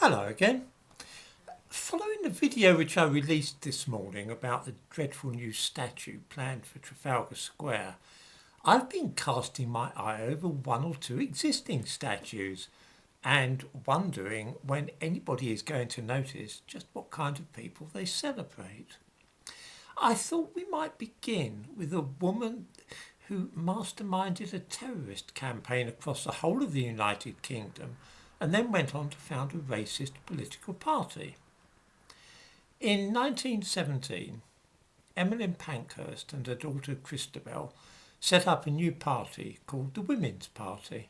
Hello again. Following the video which I released this morning about the dreadful new statue planned for Trafalgar Square, I've been casting my eye over one or two existing statues and wondering when anybody is going to notice just what kind of people they celebrate. I thought we might begin with a woman who masterminded a terrorist campaign across the whole of the United Kingdom and then went on to found a racist political party. In 1917, Emmeline Pankhurst and her daughter Christabel set up a new party called the Women's Party.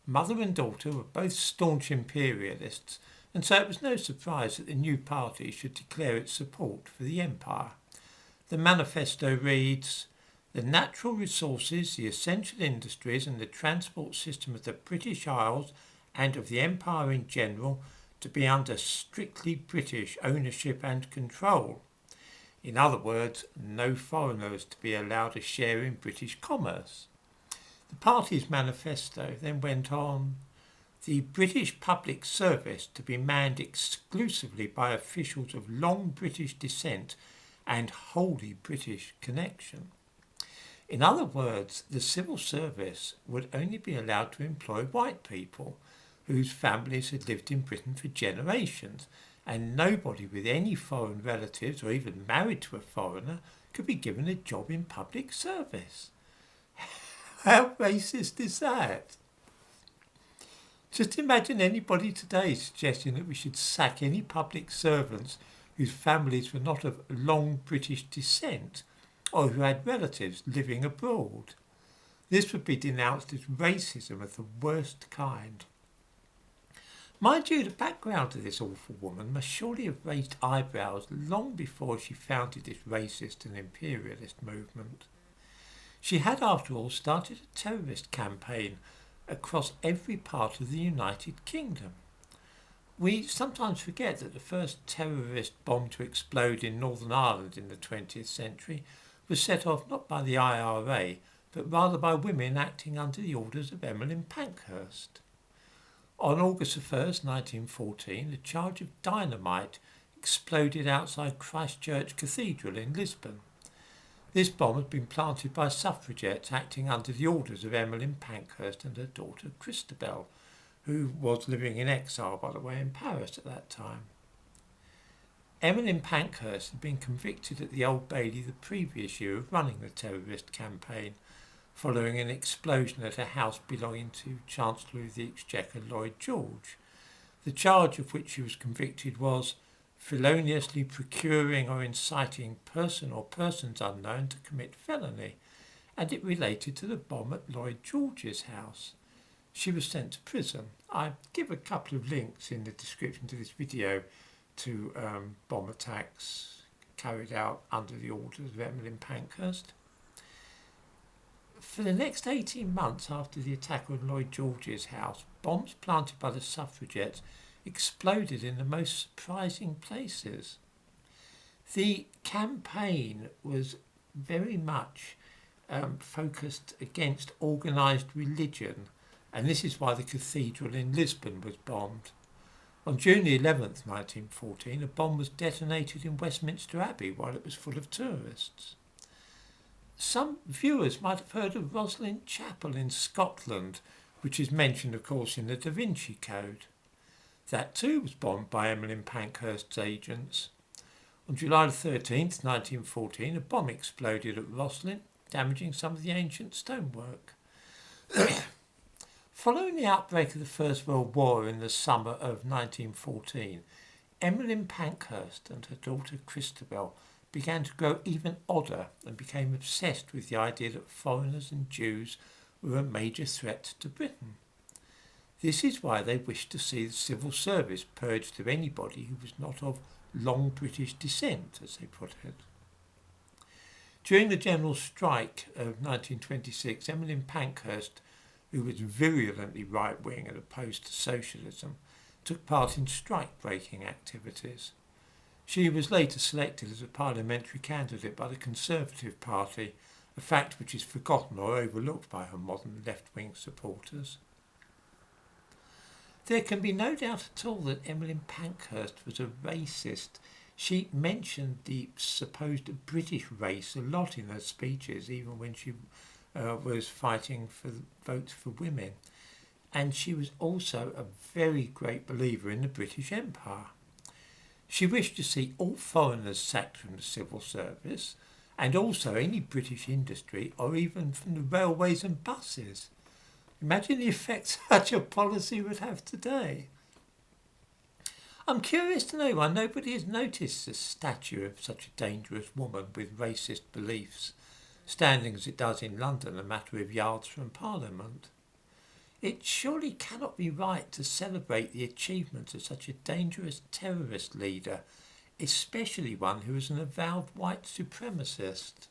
Mother and daughter were both staunch imperialists, and so it was no surprise that the new party should declare its support for the empire. The manifesto reads, "The natural resources, the essential industries and the transport system of the British Isles and of the empire in general to be under strictly British ownership and control. In other words, no foreigners to be allowed a share in British commerce." The party's manifesto then went on, "The British public service to be manned exclusively by officials of long British descent and wholly British connection." In other words, the civil service would only be allowed to employ white people whose families had lived in Britain for generations, and nobody with any foreign relatives or even married to a foreigner could be given a job in public service. How racist is that? Just imagine anybody today suggesting that we should sack any public servants whose families were not of long British descent or who had relatives living abroad. This would be denounced as racism of the worst kind. Mind you, the background of this awful woman must surely have raised eyebrows long before she founded this racist and imperialist movement. She had, after all, started a terrorist campaign across every part of the United Kingdom. We sometimes forget that the first terrorist bomb to explode in Northern Ireland in the 20th century was set off not by the IRA, but rather by women acting under the orders of Emmeline Pankhurst. On August 1st, 1914, a charge of dynamite exploded outside Christchurch Cathedral in Lisbon. This bomb had been planted by suffragettes acting under the orders of Emmeline Pankhurst and her daughter Christabel, who was living in exile, by the way, in Paris at that time. Emmeline Pankhurst had been convicted at the Old Bailey the previous year of running the terrorist campaign, following an explosion at a house belonging to Chancellor of the Exchequer Lloyd George. The charge of which she was convicted was feloniously procuring or inciting person or persons unknown to commit felony, and it related to the bomb at Lloyd George's house. She was sent to prison. I give a couple of links in the description to this video to bomb attacks carried out under the orders of Emmeline Pankhurst. For the next 18 months after the attack on Lloyd George's house, bombs planted by the suffragettes exploded in the most surprising places. The campaign was very much focused against organised religion, and this is why the cathedral in Lisbon was bombed. On June the 11th, 1914, a bomb was detonated in Westminster Abbey while it was full of tourists. Some viewers might have heard of Rosslyn Chapel in Scotland, which is mentioned, of course, in the Da Vinci Code. That too was bombed by Emmeline Pankhurst's agents. On July 13th, 1914, a bomb exploded at Rosslyn, damaging some of the ancient stonework. Following the outbreak of the First World War in the summer of 1914, Emmeline Pankhurst and her daughter Christabel began to grow even odder and became obsessed with the idea that foreigners and Jews were a major threat to Britain. This is why they wished to see the civil service purged of anybody who was not of long British descent, as they put it. During the general strike of 1926, Emmeline Pankhurst, who was virulently right-wing and opposed to socialism, took part in strike-breaking activities. She was later selected as a parliamentary candidate by the Conservative Party, a fact which is forgotten or overlooked by her modern left-wing supporters. There can be no doubt at all that Emmeline Pankhurst was a racist. She mentioned the supposed British race a lot in her speeches, even when she was fighting for votes for women. And she was also a very great believer in the British Empire. She wished to see all foreigners sacked from the civil service, and also any British industry, or even from the railways and buses. Imagine the effect such a policy would have today. I'm curious to know why nobody has noticed the statue of such a dangerous woman with racist beliefs, standing as it does in London, a matter of yards from Parliament. It surely cannot be right to celebrate the achievements of such a dangerous terrorist leader, especially one who is an avowed white supremacist.